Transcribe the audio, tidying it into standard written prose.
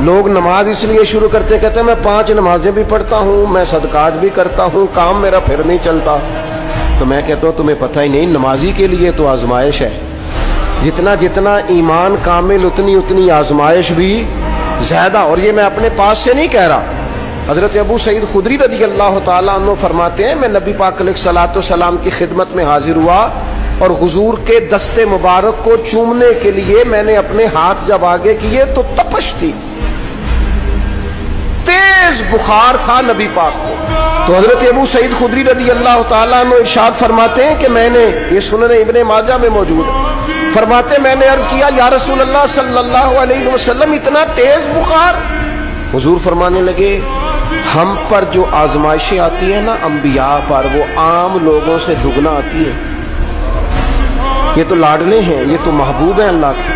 لوگ نماز اس لیے شروع کرتے کہتے ہیں میں 5 نمازیں بھی پڑھتا ہوں، میں صدقات بھی کرتا ہوں، کام میرا پھر نہیں چلتا. تو میں کہتا ہوں تمہیں پتہ ہی نہیں، نمازی کے لیے تو آزمائش ہے. جتنا جتنا ایمان کامل اتنی اتنی آزمائش بھی زیادہ. اور یہ میں اپنے پاس سے نہیں کہہ رہا. حضرت ابو سعید خدری رضی اللہ تعالیٰ عنہ فرماتے ہیں میں نبی پاک علیہ الصلوۃ والسلام کی خدمت میں حاضر ہوا اور حضور کے دست مبارک کو چومنے کے لیے میں نے اپنے ہاتھ جب آگے کیے تو تپش تھی، تیز بخار تھا نبی پاک کو. تو حضرت ابو سعید خدری رضی اللہ تعالیٰ عنہ ارشاد فرماتے ہیں کہ میں نے، یہ سنن ابن ماجہ میں موجود ہے، فرماتے میں نے عرض کیا یا رسول اللہ صلی اللہ علیہ وسلم اتنا تیز بخار؟ حضور فرمانے لگے ہم پر جو آزمائشیں آتی ہیں نا انبیاء پر، وہ عام لوگوں سے دگنا آتی ہے. یہ تو لاڈلے ہیں، یہ تو محبوب ہیں اللہ کے.